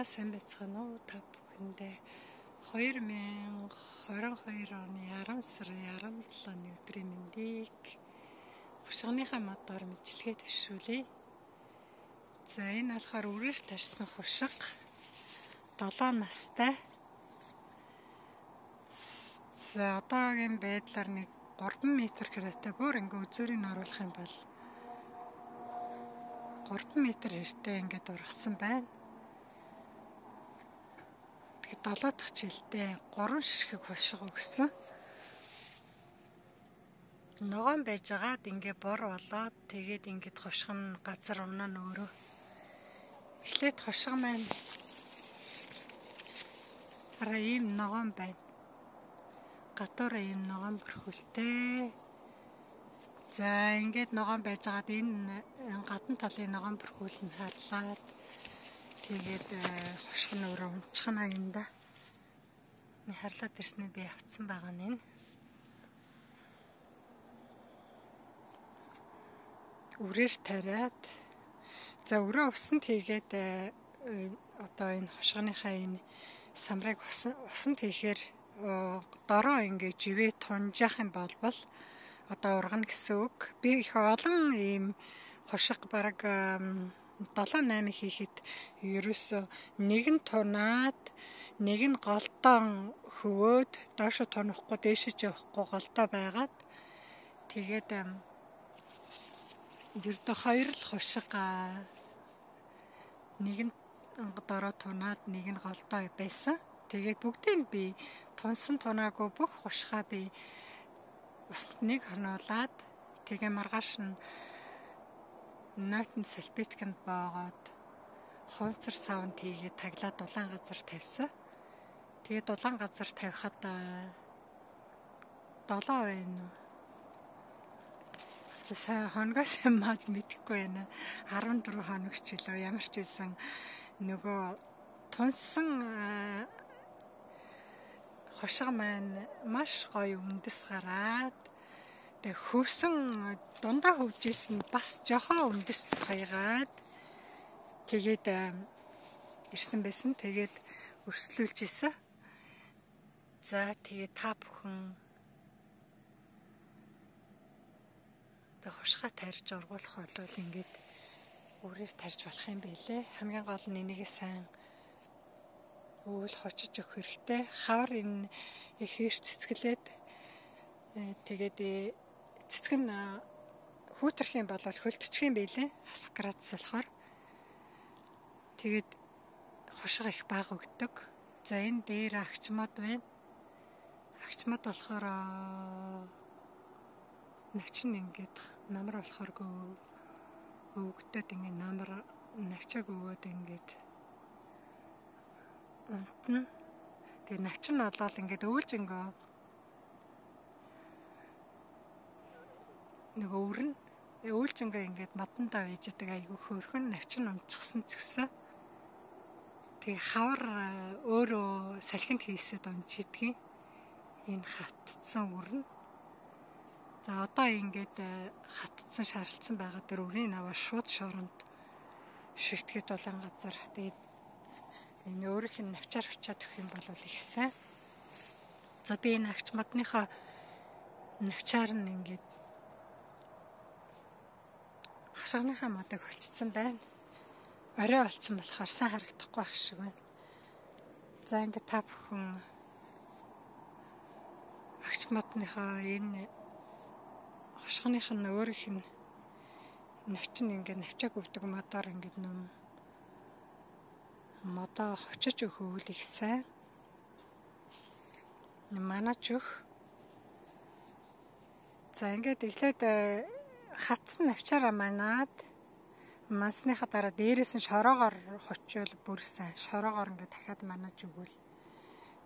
сайн байцгаана уу та бүхэндээ 2022 оны 10 сарын 17-ны өдрийн мэндийг хушгийнхаа модоор мэдлэгээ төвшүүлье. За энэ болохоор үрээр тарьсан хушиг 7 настай. За одоогийн байдлаар нэг 3 м квадраттай бүр ингээ үзүүрийг оруулах юм бол 3 м эртээ ингээд ургасан байна. Тэгээд 7 дахь жилдээ 3 ширхэг хушиг өгсөн. Ногоон байжгаад ингээ бор болоод тэгээд ингээд хушиг нь газар унаа нөөрөө. Эхлээд хушиг маань араа ийм ногоон байна. Гадуур ийм ногоон бүрхүүлтэй. За ингээд ногоон байжгаад энэ гадна талын ногоон бүрхүүл нь харлаад тэгээд хушиг нь өөрөө унтчихна юм да. Ми харлаад ирсний би авцсан байгаа нь энэ. Үрээр тариад за өрөө усанд хийгээд одоо энэ хушигныхаа энэ самрыг усанд хийхээр дороо ингээд живээ тунжаах юм бол одоо ургана гэсэн үг. Би их олон ийм хушиг бараг 7-8 хийхэд ерөөсөө нэг нь тунаад нэг нь голдоо хөвөөд доошо тунахгүй дээшэж явахгүй голдоо байгаад тэгээд ердөө 2 л хушиг нэг нь дороо тунаад нэг нь голдоо байсан. Тэгээд бүгдийг би тунсан тунаагүй бүх хушгаа би усанд нэг хонуулаад тэгээ маргааш нь нойтон салфетканд боогоод хувцар савнд хийгээд таглаад дулаан газар тавьсан. Тэгээд дулаан газар тавихад 7 байна уу? За сайн хоногоос мод мэдэхгүй байна. 14 хоног ч илүү ямар ч байсан нөгөө тунсан хушиг маань маш гоё үндэс гараад тэг хөвсөн дундаа хөвжсэн бас жохоо үндэс хаягаад тэгээд ирсэн байсан. Тэгээд өрсөлдүүлж исэн. За тэгээд та бүхэн хушгаа тарьж ургуулах бол ингээд үрээр тарьж болох юм байлээ. Хамгийн гол нь энийг сайн үйл хочиж өгөх хэрэгтэй. Хавар энэ ихээр цэцгэлээд тэгээд цэцэг нь хүүтрэх юм бол хөлтчих юм байлээ. Хасах градус болохоор. Тэгээд хушиг их бага өгдөг. За энэ дээр агчмод байна. Агчмод болохоор навчин ингээд намар болохоор өгдөд ингээд намар навчааг өгөөд ингээд унтна. Тэгээ навчин болоод ингээд өвөлжингөө нөгөө өрн өвөлжингөө ингээд модондоо виждэг айгүй хөөрхөн навчин унтчихсан ч гэсэн тэгээ хавар өөрөө салхинд хийсэд унжидгийг энэ хатцсан өрн. За одоо ингээд хатцсан шаралцсан байгаа дээр өрийн аваа шууд шоронд шигтгэд дулаан газар тэгээд энэ өөрийнх нь навчаар хүчаад өгөх юм бол их сайн. За би энэ агч модныхоо навчаар нь ингээд хашгийнхаа модыг хүчсэн байна. Орой болцсон болохоор сайн харагдахгүй байх шиг байна. За ингээд та бүхэн агч модныхоо энэ хашгных нь өөрийнх нь навчин ингээд навчааг өвдөг модоор ингээд модоо хочиж өгвөл их сайн. Манаач өх. За ингээд эхлээд хатсан навчаараа манаад мансныхаа дараа дээрээс нь шороогоор хочвол бүр сайн. Шороогоор ингээд дахиад манааж өгвөл.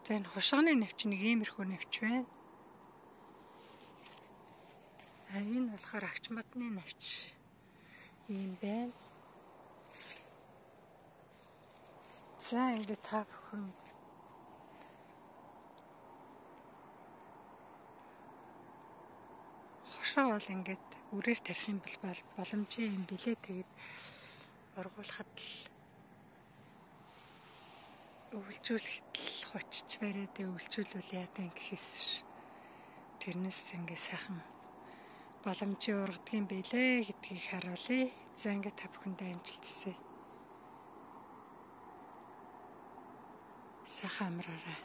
За энэ хушганы навч нэг иймэрхүү навч байна. Энэ болохоор агч модны навч ийм байна. За ингээд та бүхэн хушаа бол ингээд үрээр тарих юм бол боломжтой юм билээ. Тэгээд ургуулхад л өвлжүүлэхэд л хочч бариад өвлжүүлвэл яадаг гэхээс тэрнээс ингээ сайхан боломжийн ургадгийн байлээ гэдгийг харуулъя. За ингээ та бүхэндээ амжилт хүсье. Сайхан амраарай.